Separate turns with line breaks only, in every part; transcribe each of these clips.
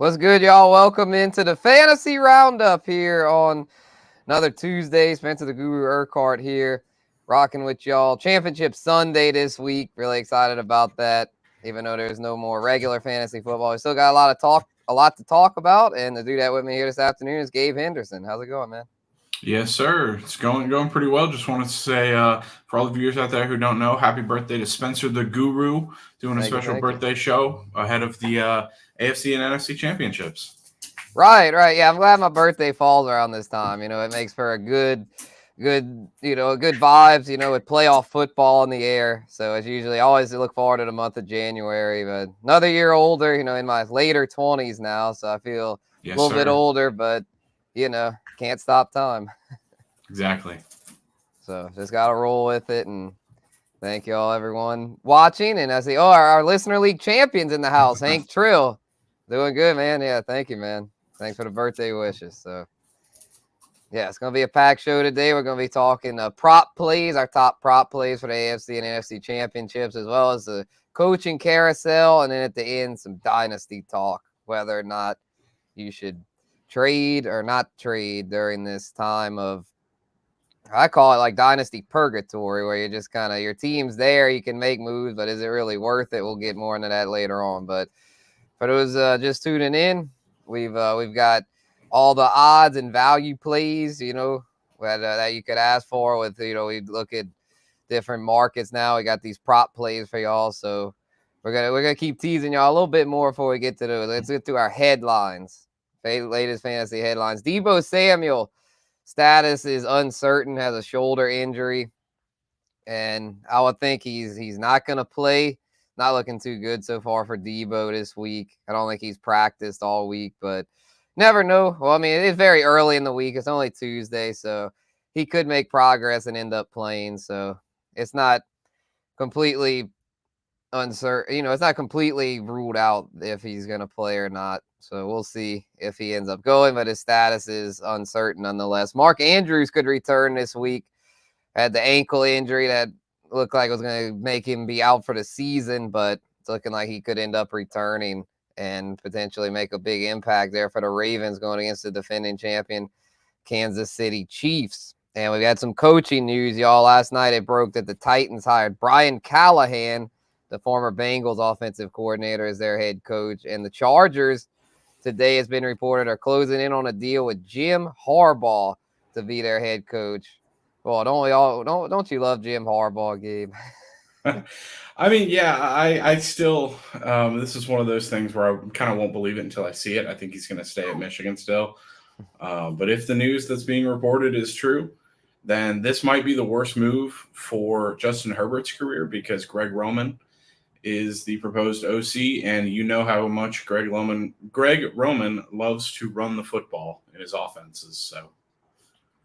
What's good, y'all? Welcome into the Fantasy Roundup here on another Tuesday. Spencer the Guru Urquhart here, rocking with y'all. Championship Sunday this week. Really excited about that. Even though there's no more regular fantasy football, we still got a lot to talk about. And to do that with me here this afternoon is Gabe Henderson. How's it going, man?
Yes, sir. It's going pretty well. Just wanted to say, for all the viewers out there who don't know, happy birthday to Spencer the Guru, doing a
Thank you,
special
thank you.
birthday show ahead of the AFC and NFC Championships.
Right. Yeah, I'm glad my birthday falls around this time. It makes for a good vibes, with playoff football in the air. So it's usually always look forward to the month of January. But another year older, in my later 20s now. So I feel a
Yes,
little bit
sir.
older, but, can't stop time.
Exactly.
So just got to roll with it. And thank you all, everyone watching. And I see, our Listener League champions in the house, Hank Trill. Doing good, man. Yeah, thank you, man. Thanks for the birthday wishes. So, yeah, it's going to be a packed show today. We're going to be talking prop plays, our top prop plays for the AFC and NFC Championships, as well as the coaching carousel. And then at the end, some dynasty talk, whether or not you should trade or not trade during this time of, I call it like dynasty purgatory, where you just kind of, your team's there, you can make moves, but is it really worth it? We'll get more into that later on. But for those just tuning in, we've got all the odds and value plays, that you could ask for with, we look at different markets now. We got these prop plays for y'all. So we're gonna keep teasing y'all a little bit more before we get to those. Let's get to our headlines. Latest fantasy headlines. Deebo Samuel status is uncertain, has a shoulder injury, and I would think he's not gonna play. Not looking too good so far for Deebo this week. I don't think he's practiced all week, but never know. Well, I mean, it is very early in the week. It's only Tuesday, so he could make progress and end up playing. So it's not completely uncertain. It's not completely ruled out if he's going to play or not. So we'll see if he ends up going, but his status is uncertain nonetheless. Mark Andrews could return this week. Had the ankle injury that looked like it was going to make him be out for the season, but it's looking like he could end up returning and potentially make a big impact there for the Ravens going against the defending champion Kansas City Chiefs. And we've had some coaching news, y'all. Last night it broke that the Titans hired Brian Callahan, the former Bengals offensive coordinator, as their head coach. And the Chargers today has been reported are closing in on a deal with Jim Harbaugh to be their head coach. Well, don't you love Jim Harbaugh, Gabe?
I mean, yeah, I still, this is one of those things where I kind of won't believe it until I see it. I think he's going to stay at Michigan still. But if the news that's being reported is true, then this might be the worst move for Justin Herbert's career, because Greg Roman is the proposed OC, and you know how much Greg Roman loves to run the football in his offenses. So,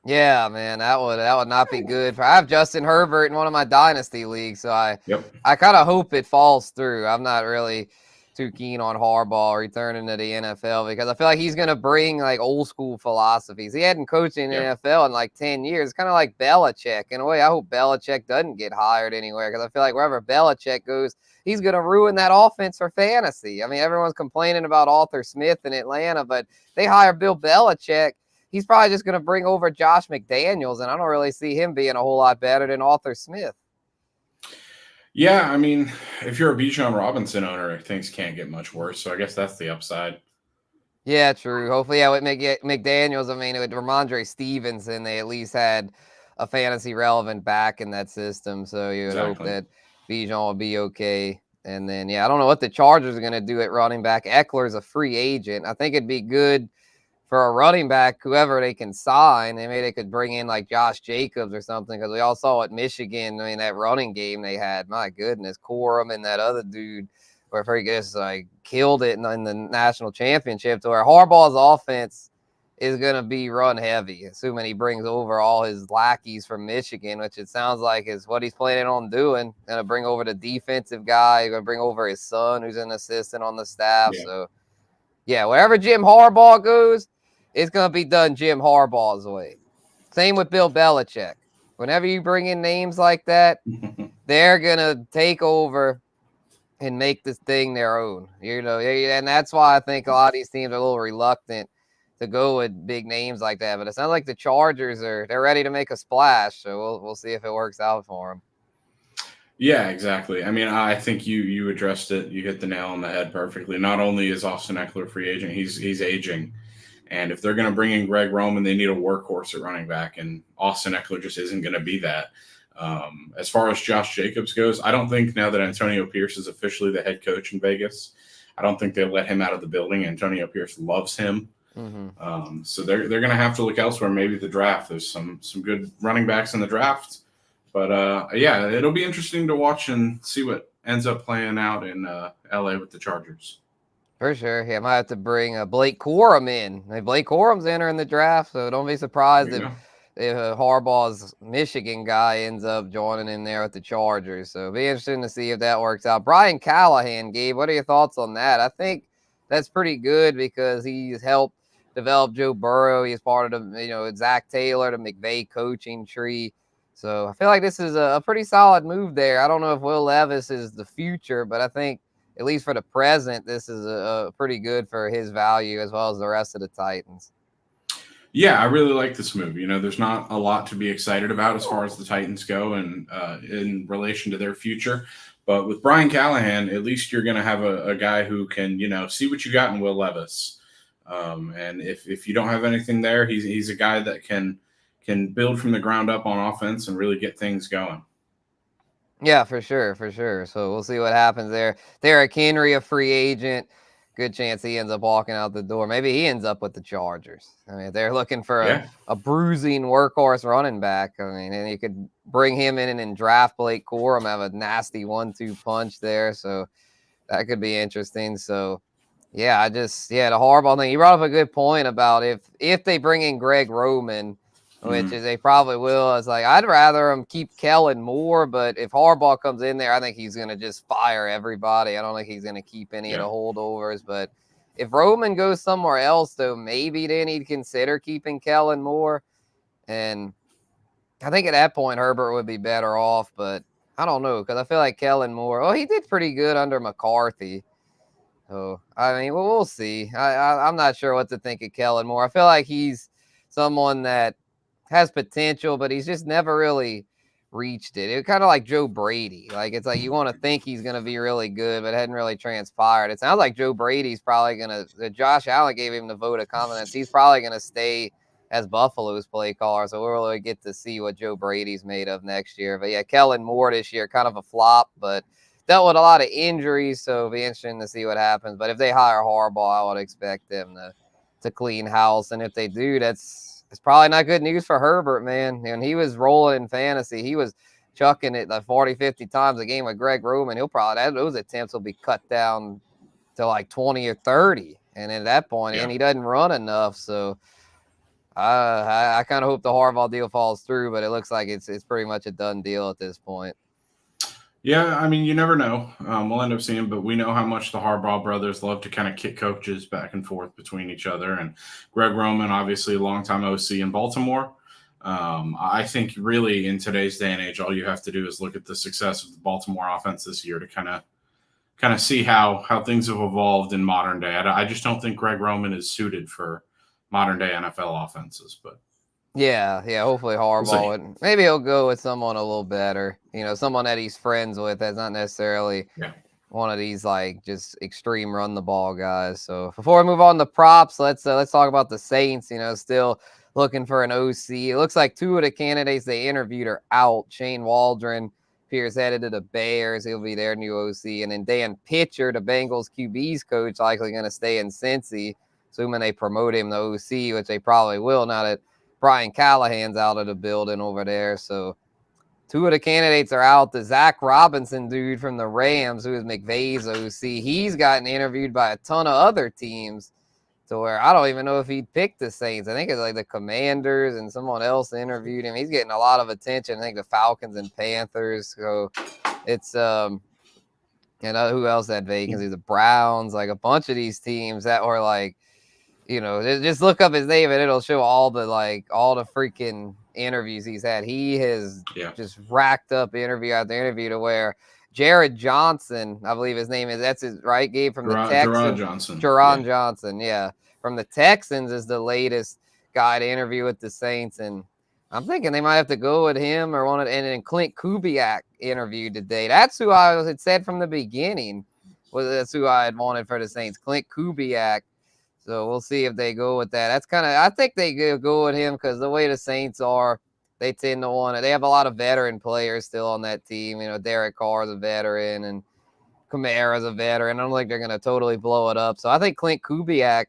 yeah, man, that would not be good. I have Justin Herbert in one of my dynasty leagues, so I kind of hope it falls through. I'm not really too keen on Harbaugh returning to the NFL because I feel like he's going to bring like old school philosophies. He hadn't coached in the NFL in like 10 years. Kind of like Belichick. In a way, I hope Belichick doesn't get hired anywhere because I feel like wherever Belichick goes, he's going to ruin that offense for fantasy. I mean, everyone's complaining about Arthur Smith in Atlanta, but they hire Bill Belichick. He's probably just going to bring over Josh McDaniels, and I don't really see him being a whole lot better than Arthur Smith.
Yeah, I mean, if you're a Bijan Robinson owner, things can't get much worse. So I guess that's the upside.
Yeah, true. Hopefully, with McDaniels, I mean, with Ramondre Stevenson, they at least had a fantasy relevant back in that system. So you would hope that Bijan will be okay. And then, I don't know what the Chargers are going to do at running back. Eckler's a free agent. I think it'd be good for a running back, whoever they can sign. Maybe they could bring in like Josh Jacobs or something, because we all saw at Michigan, I mean, that running game they had, my goodness, Corum and that other dude, where he just like killed it in the national championship, to where Harbaugh's offense is going to be run heavy, assuming he brings over all his lackeys from Michigan, which it sounds like is what he's planning on doing. Going to bring over the defensive guy, going to bring over his son, who's an assistant on the staff. Yeah. So, wherever Jim Harbaugh goes, it's going to be done Jim Harbaugh's way. Same with Bill Belichick. Whenever you bring in names like that, they're going to take over and make this thing their own. And that's why I think a lot of these teams are a little reluctant to go with big names like that. But it sounds like the Chargers they're ready to make a splash. So we'll see if it works out for them.
Yeah, exactly. I mean, I think you addressed it. You hit the nail on the head perfectly. Not only is Austin Eckler a free agent, he's aging. And if they're going to bring in Greg Roman, they need a workhorse at running back, and Austin Eckler just isn't going to be that. As far as Josh Jacobs goes, I don't think now that Antonio Pierce is officially the head coach in Vegas, I don't think they'll let him out of the building. Antonio Pierce loves him.
Mm-hmm.
So they're going to have to look elsewhere, maybe the draft. There's some good running backs in the draft. But, yeah, it'll be interesting to watch and see what ends up playing out in L.A. with the Chargers.
For sure. Yeah, I might have to bring Blake Corum in. Blake Corum's entering the draft, so don't be surprised if Harbaugh's Michigan guy ends up joining in there with the Chargers. So it'll be interesting to see if that works out. Brian Callahan, Gabe, what are your thoughts on that? I think that's pretty good because he's helped develop Joe Burrow. He's part of the, Zach Taylor, the McVay coaching tree. So I feel like this is a pretty solid move there. I don't know if Will Levis is the future, but I think at least for the present, this is a pretty good for his value as well as the rest of the Titans.
Yeah, I really like this move. There's not a lot to be excited about as far as the Titans go and in relation to their future. But with Brian Callahan, at least you're going to have a guy who can, see what you got in Will Levis. And if you don't have anything there, he's a guy that can build from the ground up on offense and really get things going.
Yeah, for sure. So we'll see what happens there. Derrick Henry, a free agent. Good chance he ends up walking out the door. Maybe he ends up with the Chargers. I mean, they're looking for a bruising workhorse running back. I mean, and you could bring him in and draft Blake Corum, have a nasty 1-2 punch there. So that could be interesting. So, yeah, the Harbaugh thing. You brought up a good point about if they bring in Greg Roman, which is they probably will. It's like I'd rather them keep Kellen Moore, but if Harbaugh comes in there, I think he's going to just fire everybody. I don't think he's going to keep any of the holdovers. But if Roman goes somewhere else, though, maybe then he'd consider keeping Kellen Moore. And I think at that point Herbert would be better off, but I don't know because I feel like Kellen Moore. He did pretty good under McCarthy. So I mean, we'll see. I'm not sure what to think of Kellen Moore. I feel like he's someone that has potential, but he's just never really reached it. It's kind of like Joe Brady. Like, it's like you want to think he's going to be really good, but it hadn't really transpired. It sounds like Joe Brady's probably going to – Josh Allen gave him the vote of confidence. He's probably going to stay as Buffalo's play caller, so we'll really get to see what Joe Brady's made of next year. But, yeah, Kellen Moore this year, kind of a flop, but dealt with a lot of injuries, so it'll be interesting to see what happens. But if they hire Harbaugh, I would expect them to clean house. And if they do, it's probably not good news for Herbert, man. And he was rolling in fantasy. He was chucking it like 40, 50 times a game with Greg Roman. Those attempts will be cut down to like 20 or 30. And at that point, and he doesn't run enough. So I kind of hope the Harbaugh deal falls through, but it looks like it's pretty much a done deal at this point.
Yeah, I mean, you never know. We'll end up seeing, but we know how much the Harbaugh brothers love to kind of kick coaches back and forth between each other. And Greg Roman, obviously a longtime OC in Baltimore. I think really in today's day and age, all you have to do is look at the success of the Baltimore offense this year to kind of see how things have evolved in modern day. I just don't think Greg Roman is suited for modern day NFL offenses, but.
Yeah. Hopefully Harbaugh maybe he'll go with someone a little better. Someone that he's friends with that's not necessarily one of these like just extreme run the ball guys. So before we move on to props, let's talk about the Saints. Still looking for an OC. It looks like two of the candidates they interviewed are out. Shane Waldron appears headed to the Bears. He'll be their new OC, and then Dan Pitcher, the Bengals QB's coach, likely going to stay in Cincy, assuming they promote him to OC, which they probably will now that Brian Callahan's out of the building over there. So two of the candidates are out. The Zach Robinson dude from the Rams, who is McVay's OC, he's gotten interviewed by a ton of other teams to where I don't even know if he'd pick the Saints. I think it's like the Commanders and someone else interviewed him. He's getting a lot of attention. I think the Falcons and Panthers. So it's, who else had vacancies? The Browns, like a bunch of these teams that were like, just look up his name and it'll show all the freaking interviews he's had. He has just racked up interview after interview to where Jared Johnson, I believe his name is. That's his right, Gabe, from the Texans.
Gerard Johnson.
Jaron Johnson, yeah, from the Texans is the latest guy to interview with the Saints, and I'm thinking they might have to go with him or one of. And then Clint Kubiak interviewed today. That's who I had said from the beginning. That's who I had wanted for the Saints, Clint Kubiak. So we'll see if they go with that. That's kind of. I think they go with him because the way the Saints are, they tend to want to. They have a lot of veteran players still on that team. You know, Derek Carr's a veteran and Kamara's a veteran. I don't think they're going to totally blow it up. So I think Clint Kubiak,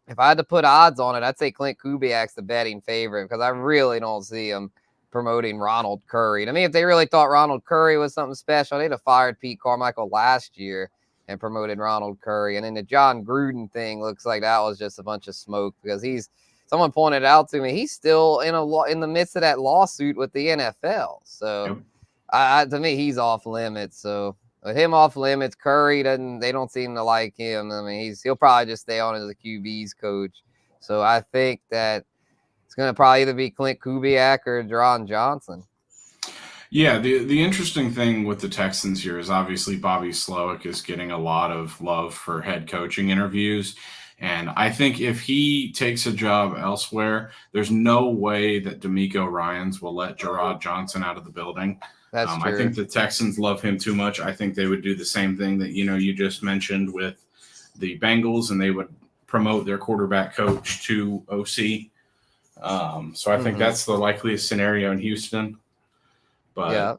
if I had to put odds on it, I'd say Clint Kubiak's the betting favorite because I really don't see him promoting Ronald Curry. To me, if they really thought Ronald Curry was something special, they'd have fired Pete Carmichael last year and promoted Ronald Curry. And then the John Gruden thing looks like that was just a bunch of smoke because someone pointed out to me, he's still in the midst of that lawsuit with the NFL. So to me, he's off limits. So with him off limits, Curry they don't seem to like him. I mean, he'll probably just stay on as a QB's coach. So I think that it's going to probably either be Clint Kubiak or Jaron Johnson.
Yeah, the interesting thing with the Texans here is obviously Bobby Slowick is getting a lot of love for head coaching interviews. And I think if he takes a job elsewhere, there's no way that DeMeco Ryans will let Gerard Johnson out of the building.
That's true.
I think the Texans love him too much. I think they would do the same thing that, you just mentioned with the Bengals, and they would promote their quarterback coach to OC. So I think that's the likeliest scenario in Houston. But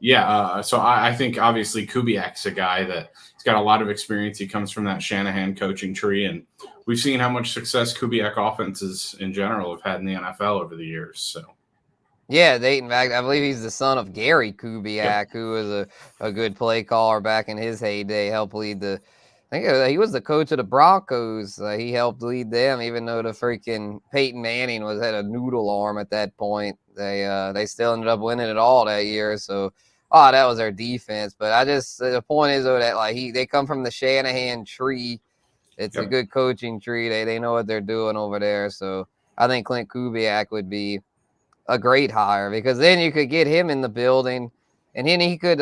so I think obviously Kubiak's a guy that he's got a lot of experience. He comes from that Shanahan coaching tree, and we've seen how much success Kubiak offenses in general have had in the NFL over the years. So,
yeah, in fact, I believe he's the son of Gary Kubiak, who was a good play caller back in his heyday. Helped lead I think he was the coach of the Broncos. He helped lead them, even though the freaking Peyton Manning had a noodle arm at that point. They still ended up winning it all that year. So, that was their defense. But the point is though that they come from the Shanahan tree. It's a good coaching tree. They know what they're doing over there. So I think Clint Kubiak would be a great hire because then you could get him in the building, and then he could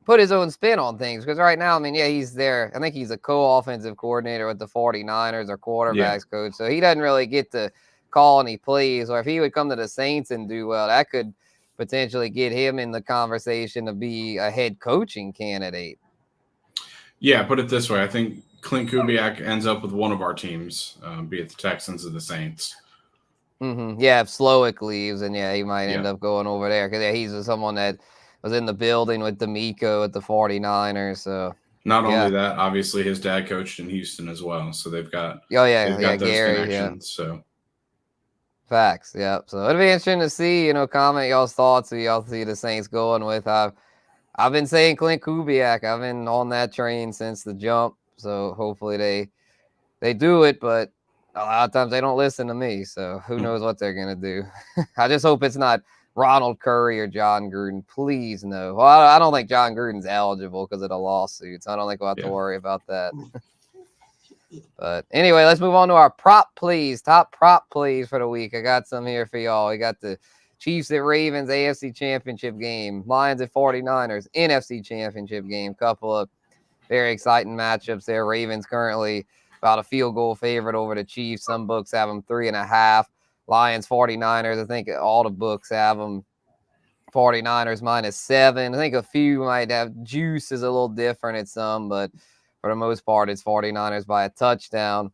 put his own spin on things. Because right now, I mean, he's there. I think he's a co-offensive coordinator with the 49ers or quarterbacks coach. So he doesn't really get to call any plays. Or if he would come to the Saints and do well, that could potentially get him in the conversation to be a head coaching candidate. Yeah,
put it this way. I think Clint Kubiak ends up with one of our teams, be it the Texans or the Saints.
Mm-hmm. Yeah, if Slowick leaves, and he might end up going over there because he's someone that was in the building with DeMeco at the 49ers. So
not only that, obviously his dad coached in Houston as well, so they've got those
Gary,
connections. So
facts, yeah. So it'll be interesting to see. Comment y'all's thoughts. Who y'all see the Saints going with? I've been saying Clint Kubiak. I've been on that train since the jump. So hopefully they do it, but a lot of times they don't listen to me. So who knows what they're gonna do? I just hope it's not Ronald Curry or John Gruden. Please no. Well, I don't think John Gruden's eligible because of the lawsuits. I don't think we'll have to worry about that. But anyway, let's move on to our prop plays. Top prop plays for the week. I got some here for y'all. We got the Chiefs at Ravens AFC Championship game. Lions at 49ers NFC Championship game. Couple of very exciting matchups there. Ravens currently about a field goal favorite over the Chiefs. Some books have them 3.5. Lions, 49ers. I think all the books have them 49ers -7. I think a few might have juice is a little different at some, but for the most part, it's 49ers by a touchdown.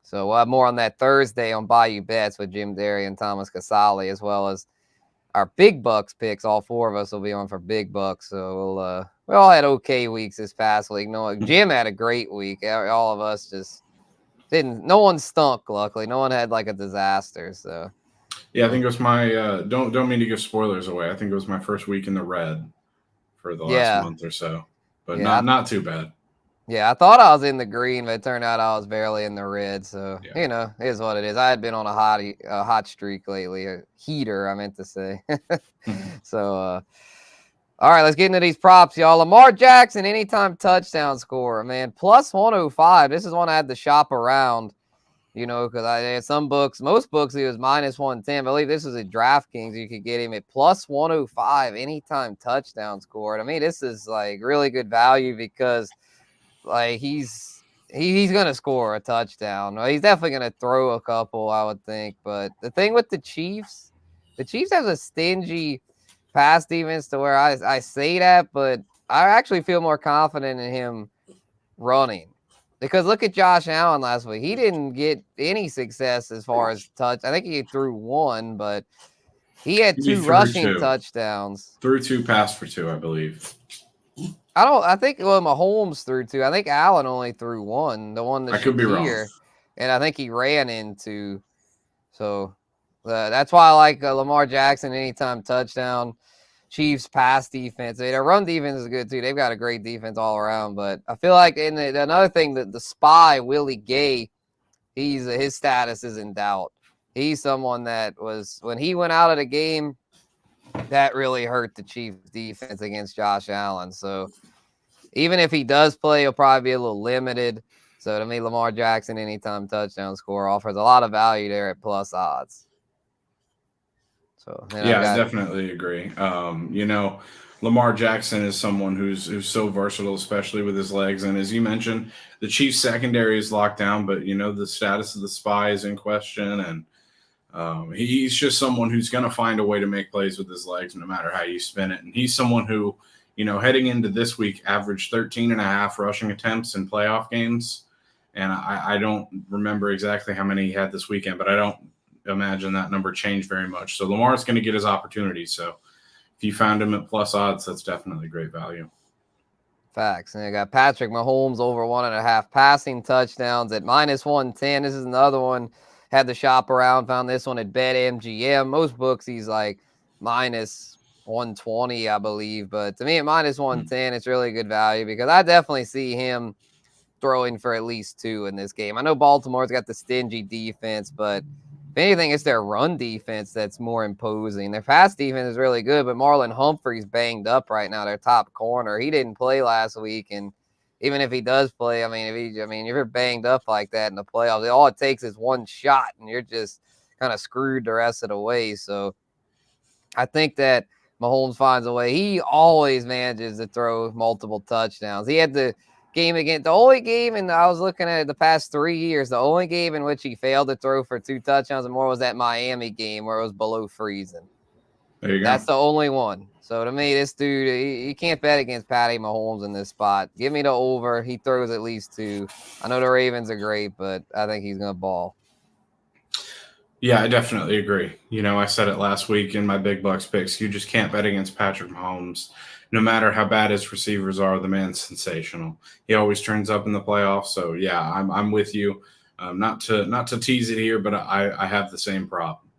So we'll have more on that Thursday on Bayou Bets with Jim Derry and Thomas Casale, as well as our Big Bucks picks. All four of us will be on for Big Bucks. So we all had okay weeks this past week. Jim had a great week. All of us just didn't. No one stunk, luckily. No one had a disaster. So
yeah, I think it was my don't mean to give spoilers away. I think it was my first week in the red for the last month or so. But not too bad.
Yeah, I thought I was in the green, but it turned out I was barely in the red. So, it is what it is. I had been on a hot streak lately, a heater, I meant to say. So, all right, let's get into these props, y'all. Lamar Jackson, anytime touchdown scorer, man, +105. This is one I had to shop around. You know, because I had most books, he was minus 110. I believe this is at DraftKings. You could get him at plus 105 anytime touchdown scored. I mean, this is like really good value because like he's gonna score a touchdown. Well, he's definitely gonna throw a couple, I would think. But the thing with the Chiefs have a stingy pass defense to where I say that, but I actually feel more confident in him running. Because look at Josh Allen last week. He didn't get any success as far as touch. I think he threw one, but he had
He
two
threw
rushing
two.
touchdowns.
Threw two, passed for two, I believe.
I think Mahomes threw two. I think Allen only threw one, the one to
I could be wrong.
Shakir. And I think he ran into. So that's why I like Lamar Jackson anytime touchdown. Chiefs pass defense. Their run defense is good too. They've got a great defense all around. But I feel like another thing that the spy Willie Gay, his status is in doubt. He's someone that was when he went out of the game, that really hurt the Chiefs defense against Josh Allen. So even if he does play, he'll probably be a little limited. So to me, Lamar Jackson anytime touchdown score offers a lot of value there at plus odds. So
I definitely agree. Lamar Jackson is someone who's so versatile, especially with his legs. And as you mentioned, the Chiefs secondary is locked down, but the status of the spy is in question, and he's just someone who's going to find a way to make plays with his legs, no matter how you spin it. And he's someone who, heading into this week, averaged 13 and a half rushing attempts in playoff games. And I don't remember exactly how many he had this weekend, but I don't imagine that number changed very much. So Lamar's going to get his opportunity. So if you found him at plus odds, that's definitely great value.
Facts. And I got Patrick Mahomes over 1.5 passing touchdowns at minus 110. This is another one. Had to shop around, found this one at BetMGM. Most books he's like minus 120, I believe. But to me, at minus 110, it's really good value because I definitely see him throwing for at least two in this game. I know Baltimore's got the stingy defense, but if anything, it's their run defense that's more imposing. Their pass defense is really good, but Marlon Humphrey's banged up right now, their top corner. He didn't play last week, and even if he does play, if you're banged up like that in the playoffs, all it takes is one shot, and you're just kind of screwed the rest of the way. So I think that Mahomes finds a way. He always manages to throw multiple touchdowns. He had the only game, and I was looking at it the past 3 years, the only game in which he failed to throw for 2 touchdowns and more was that Miami game where it was below freezing.
There you go.
That's the only one. So to me, this dude, you can't bet against Patty Mahomes in this spot. Give me the over. He throws at least 2. I know the Ravens are great, but I think he's going to ball.
Yeah, I definitely agree. I said it last week in my Big Bucks picks. You just can't bet against Patrick Mahomes. No matter how bad his receivers are, the man's sensational. He always turns up in the playoffs. So yeah, I'm with you. Not to tease it here, but I have the same problem.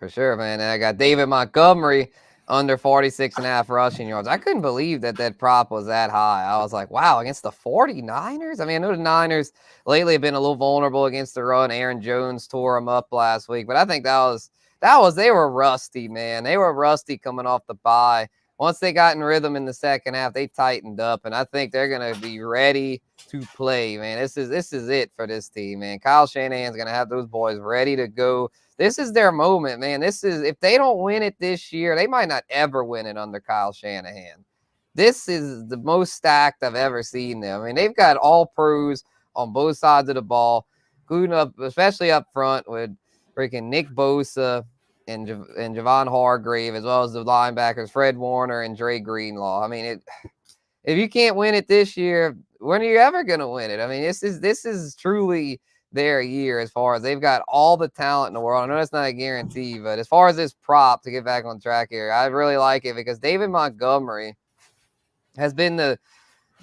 For sure, man. And I got David Montgomery under 46.5 rushing yards. I couldn't believe that prop was that high. I was like, wow, against the 49ers? I know the Niners lately have been a little vulnerable against the run. Aaron Jones tore them up last week, but I think they were rusty, man. They were rusty coming off the bye. Once they got in rhythm in the second half, they tightened up, and I think they're going to be ready to play, man. This is it for this team, man. Kyle Shanahan's going to have those boys ready to go. This is their moment, man. If they don't win it this year, they might not ever win it under Kyle Shanahan. This is the most stacked I've ever seen them. They've got all pros on both sides of the ball, including especially up front with freaking Nick Bosa and Javon Hargrave, as well as the linebackers Fred Warner and Dre Greenlaw. If you can't win it this year, when are you ever going to win it? This is truly their year as far as they've got all the talent in the world. I know that's not a guarantee, but as far as this prop, to get back on track here, I really like it because David Montgomery has been the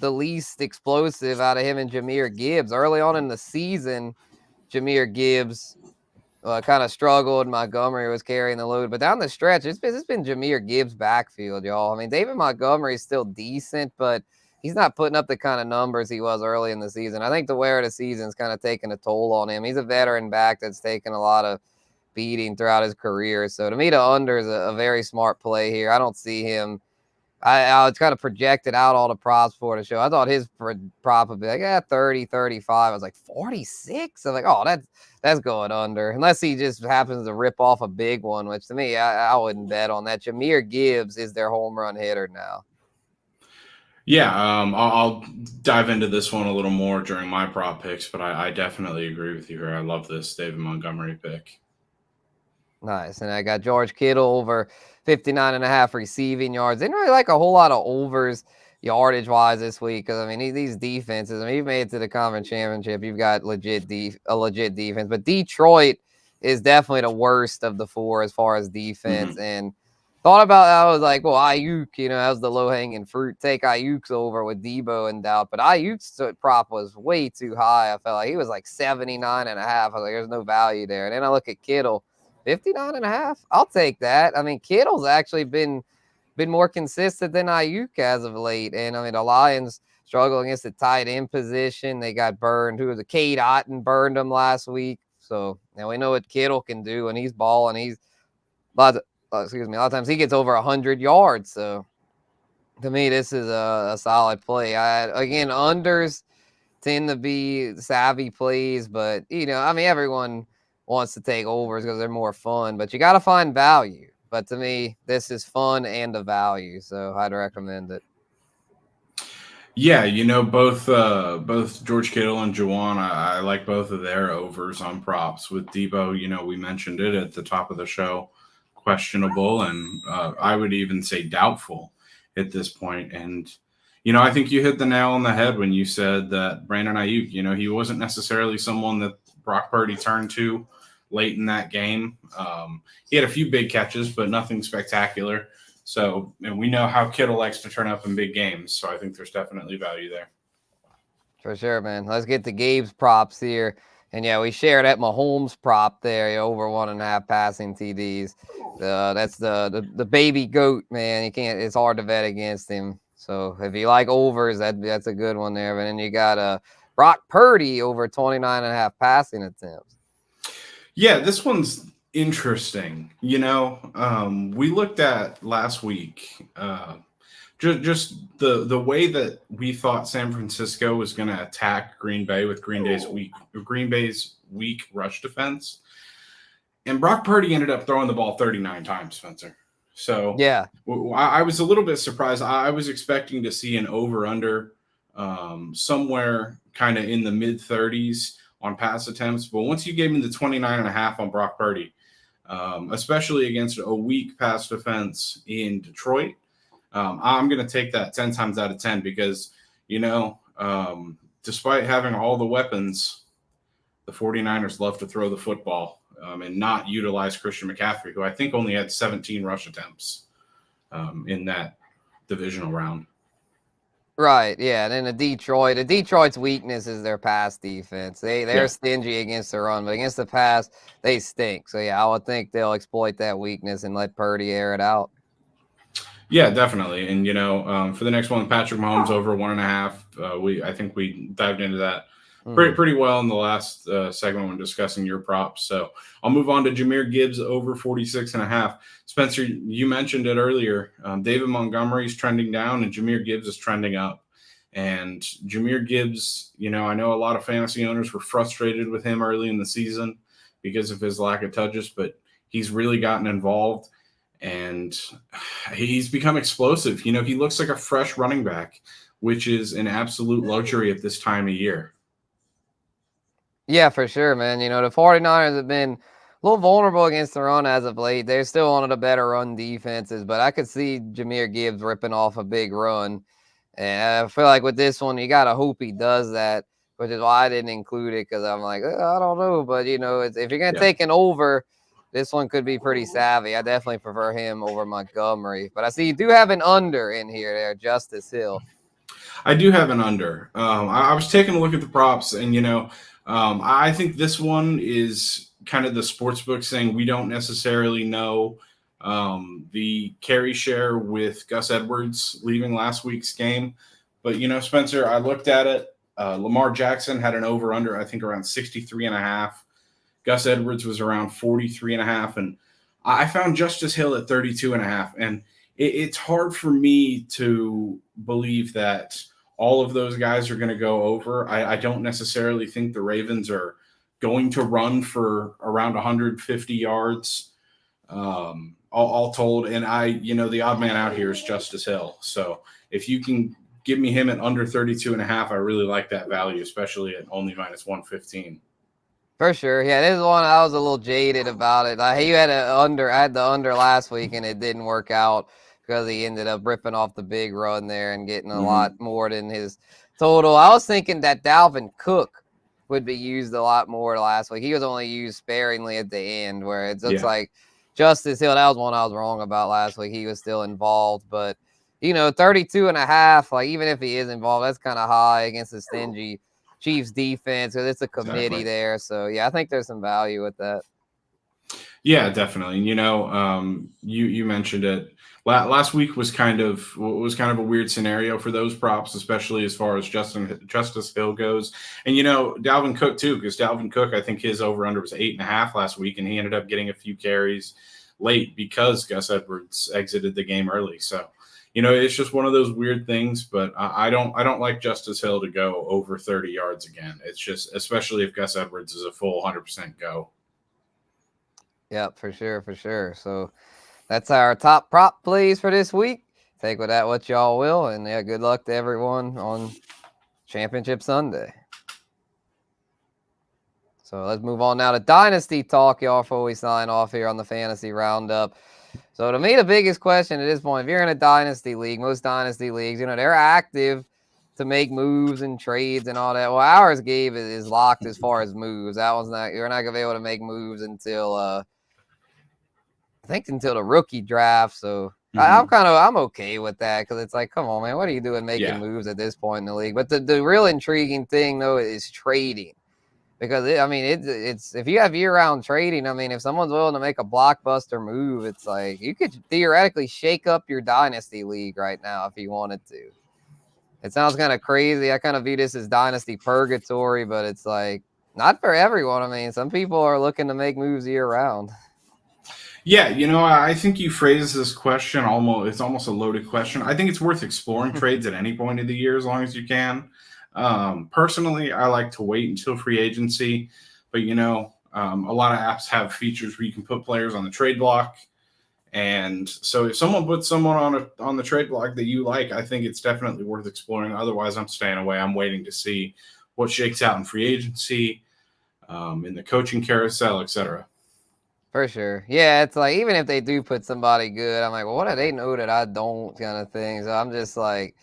least explosive out of him and Jahmyr Gibbs. Early on in the season, Jahmyr Gibbs kind of struggled. Montgomery was carrying the load, but down the stretch, it's been Jahmyr Gibbs' backfield, y'all. David Montgomery is still decent, but he's not putting up the kind of numbers he was early in the season. I think the wear of the season is kind of taking a toll on him. He's a veteran back that's taken a lot of beating throughout his career. So to me, the under is a very smart play here. I don't see him. I was kind of projected out all the props for the show. I thought his prop would be like 30, 35. I was like 46. I was like, oh, that's going under. Unless he just happens to rip off a big one, which to me, I wouldn't bet on that. Jahmyr Gibbs is their home run hitter now.
Yeah, I'll dive into this one a little more during my prop picks, but I definitely agree with you here. I love this David Montgomery pick.
Nice. And I got George Kittle over 59.5 receiving yards. Didn't really like a whole lot of overs yardage wise this week. Cause I mean, these defenses, I mean, you've made it to the conference championship. You've got a legit defense, but Detroit is definitely the worst of the four as far as defense.
Mm-hmm.
And thought about that. I was like, well, Ayuk, that was the low hanging fruit. Take Ayuk's over with Debo in doubt. But Ayuk's prop was way too high. I felt like he was like 79.5. I was like, there's no value there. And then I look at Kittle. 59.5. I'll take that. I mean, Kittle's actually been more consistent than Ayuk as of late. And I mean, the Lions struggle against the tight end position. They got burned. Who was it? Cade Otton burned them last week. So now we know what Kittle can do when he's balling. He's a lot of times he gets over 100 yards. So to me, this is a solid play. Again, unders tend to be savvy plays, but I mean, everyone wants to take overs because they're more fun, but you got to find value. But to me, this is fun and a value, so I'd recommend it.
Yeah, both George Kittle and Juwan, I like both of their overs on props. With Debo, we mentioned it at the top of the show, questionable, and I would even say doubtful at this point. And I think you hit the nail on the head when you said that Brandon Ayuk, he wasn't necessarily someone that Brock Purdy turned to late in that game. He had a few big catches, but nothing spectacular. So, and we know how Kittle likes to turn up in big games. So I think there's definitely value there.
For sure, man. Let's get to Gabe's props here. And yeah, we shared that Mahomes prop there, over 1.5 passing TDs. That's the baby goat, man. It's hard to bet against him. So if you like overs, that's a good one there. But then you got Brock Purdy over 29.5 passing attempts.
Yeah, this one's interesting. We looked at last week just the way that we thought San Francisco was going to attack Green Bay with Green Bay's weak rush defense. And Brock Purdy ended up throwing the ball 39 times, Spencer. So
yeah,
I was a little bit surprised. I was expecting to see an over-under somewhere kind of in the mid-30s on pass attempts. But once you gave me the 29.5 on Brock Purdy, especially against a weak pass defense in Detroit, I'm going to take that 10 times out of 10 because, despite having all the weapons, the 49ers love to throw the football and not utilize Christian McCaffrey, who I think only had 17 rush attempts in that divisional round.
Right, yeah. And then Detroit's weakness is their pass defense. They're stingy against the run, but against the pass, they stink. So yeah, I would think they'll exploit that weakness and let Purdy air it out. Yeah,
definitely. And for the next one, Patrick Mahomes over 1.5. I think we dived into that pretty well in the last segment when discussing your props. So I'll move on to Jahmyr Gibbs over 46.5. Spencer, you mentioned it earlier. David Montgomery's trending down and Jahmyr Gibbs is trending up. And Jahmyr Gibbs, I know a lot of fantasy owners were frustrated with him early in the season because of his lack of touches, but he's really gotten involved and he's become explosive. He looks like a fresh running back, which is an absolute luxury at this time of year.
Yeah, for sure, man. The 49ers have been a little vulnerable against the run as of late. They're still one of the better run defenses, but I could see Jahmyr Gibbs ripping off a big run. And I feel like with this one, you got to hope he does that, which is why I didn't include it because I'm like, I don't know. But, if you're going to take an over, this one could be pretty savvy. I definitely prefer him over Montgomery. But I see you do have an under in here there, Justice Hill.
I do have an under. I was taking a look at the props, and, I think this one is kind of the sports book saying we don't necessarily know the carry share with Gus Edwards leaving last week's game. But, Spencer, I looked at it. Lamar Jackson had an over-under, I think, around 63.5. Gus Edwards was around 43.5. And I found Justice Hill at 32.5. And it's hard for me to believe that all of those guys are going to go over. I don't necessarily think the Ravens are going to run for around 150 yards, all told. And the odd man out here is Justice Hill. So if you can give me him at under 32.5, I really like that value, especially at only minus 115.
For sure. Yeah, this is one I was a little jaded about it. He had I had the under last week, and it didn't work out because he ended up ripping off the big run there and getting a lot more than his total. I was thinking that Dalvin Cook would be used a lot more last week. He was only used sparingly at the end, where it looks like Justice Hill, that was one I was wrong about last week. He was still involved, but 32.5, like even if he is involved, that's kind of high against the stingy Chiefs defense, because it's a committee there. So yeah, I think there's some value with that.
Yeah, definitely. You mentioned it. Last week was kind of a weird scenario for those props, especially as far as Justice Hill goes. And Dalvin Cook too, because Dalvin Cook, I think his over under was 8.5 last week, and he ended up getting a few carries late because Gus Edwards exited the game early. So it's just one of those weird things, but I don't like Justice Hill to go over 30 yards again. It's just, especially if Gus Edwards is a full 100% go.
Yep, for sure. So that's our top prop plays for this week. Take with that what y'all will, and yeah, good luck to everyone on Championship Sunday. So let's move on now to Dynasty talk, y'all, before we sign off here on the Fantasy Roundup. So to me, the biggest question at this point, if you're in a Dynasty league, most Dynasty leagues, they're active to make moves and trades and all that. Well, ours, Gabe, is locked as far as moves. That one's you're not going to be able to make moves until, I think until the rookie draft. So I'm okay with that, because it's like, come on, man, what are you doing making moves at this point in the league? But the real intriguing thing, though, is trading. Because it's if you have year-round trading, if someone's willing to make a blockbuster move, it's like you could theoretically shake up your dynasty league right now if you wanted to. It sounds kind of crazy. I kind of view this as dynasty purgatory, but it's like not for everyone. Some people are looking to make moves year-round.
Yeah, I think you phrase this question it's almost a loaded question. I think it's worth exploring trades at any point of the year as long as you can. Personally, I like to wait until free agency, but a lot of apps have features where you can put players on the trade block. And so if someone puts someone on the trade block that you like, I think it's definitely worth exploring. Otherwise, I'm staying away. I'm waiting to see what shakes out in free agency, in the coaching carousel, etc.
For sure. Yeah, it's like, even if they do put somebody good, I'm like, well, what do they know that I don't, kind of thing. So I'm just like,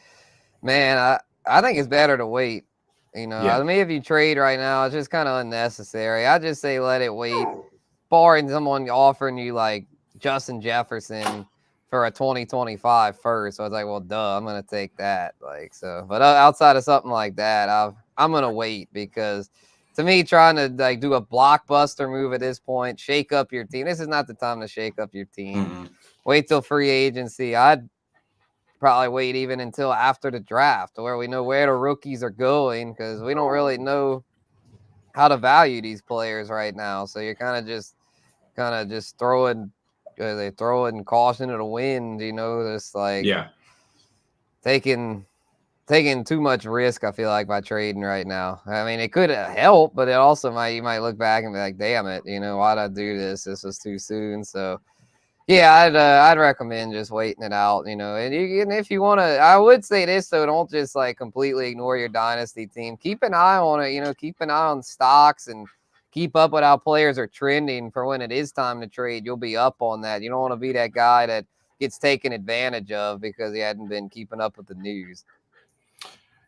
man, I think it's better to wait. If you trade right now, it's just kind of unnecessary. I just say let it wait, barring someone offering you like Justin Jefferson for a 2025 first. So I was like, well, duh, I'm gonna take that. But outside of something like that, I'm gonna wait, because to me, trying to do a blockbuster move at this point, shake up your team. This is not the time to shake up your team. Wait till free agency. I'd probably wait even until after the draft, where we know where the rookies are going, because we don't really know how to value these players right now. So you're kind of just throwing caution to the wind, just taking too much risk, I feel like, by trading right now. It could help, but it also you might look back and be like, damn it, why'd I do this? This was too soon. So yeah, I'd recommend just waiting it out, and if you want to, I would say this, though, don't just completely ignore your dynasty team. Keep an eye on it, keep an eye on stocks and keep up with how players are trending for when it is time to trade. You'll be up on that. You don't want to be that guy that gets taken advantage of because he hadn't been keeping up with the news.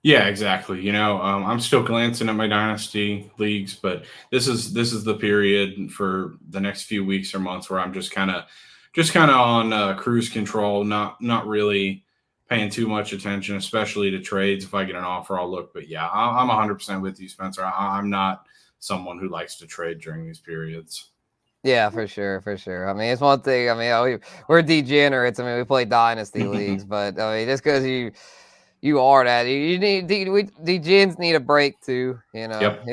Yeah, exactly. I'm still glancing at my dynasty leagues, but this is the period for the next few weeks or months where I'm just kind of on cruise control, not really paying too much attention, especially to trades. If I get an offer, I'll look. But yeah, I'm 100% with you, Spencer. I'm not someone who likes to trade during these periods.
Yeah, for sure. It's one thing. We're degenerates. We play dynasty leagues, but just because you are that, you need degens need a break too.
Yep.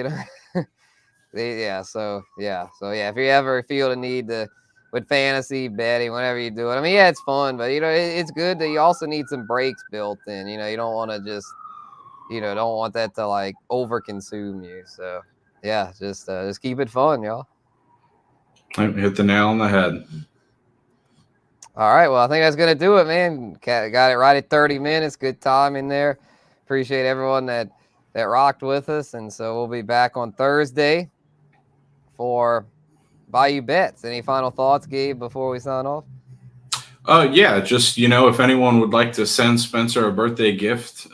Yeah. So if you ever feel the need to with fantasy betting, whenever you do it. I mean, yeah, it's fun, but it's good that you also need some breaks built in. You don't want to just, don't want that to like over consume you. So yeah, just keep it fun, y'all.
Hit the nail on the head.
All right, well, I think that's gonna do it, man. Got it right at 30 minutes. Good time in there. Appreciate everyone that rocked with us, and so we'll be back on Thursday for Bayou Bets. Any final thoughts, Gabe, before we sign off?
Yeah, just if anyone would like to send Spencer a birthday gift,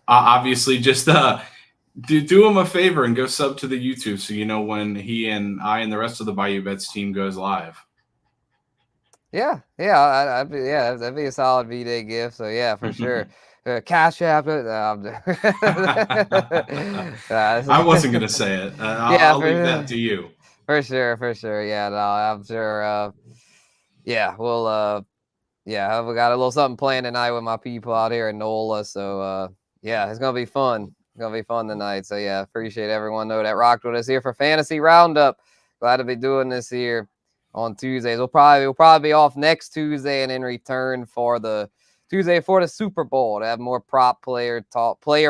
obviously just do him a favor and go sub to the YouTube so when he and I and the rest of the Bayou Bets team goes live.
Yeah, that'd be a solid V-Day gift. So yeah, for sure. Cash App.
I wasn't gonna say it. I'll leave that to you.
For sure. Yeah, no, I'm sure. Yeah, we'll. Yeah, we got a little something planned tonight with my people out here in NOLA. So yeah, it's gonna be fun. It's gonna be fun tonight. So yeah, appreciate everyone that rocked with us here for Fantasy Roundup. Glad to be doing this here on Tuesdays. We'll probably be off next Tuesday and in return for the Tuesday for the Super Bowl to have more player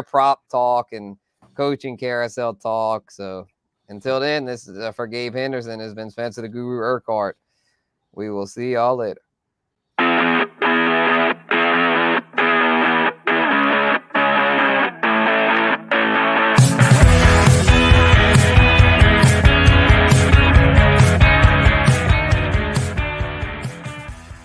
prop talk and coaching carousel talk. So until then, this is for Gabe Henderson. Has been Spencer the Guru Urquhart. We will see y'all later.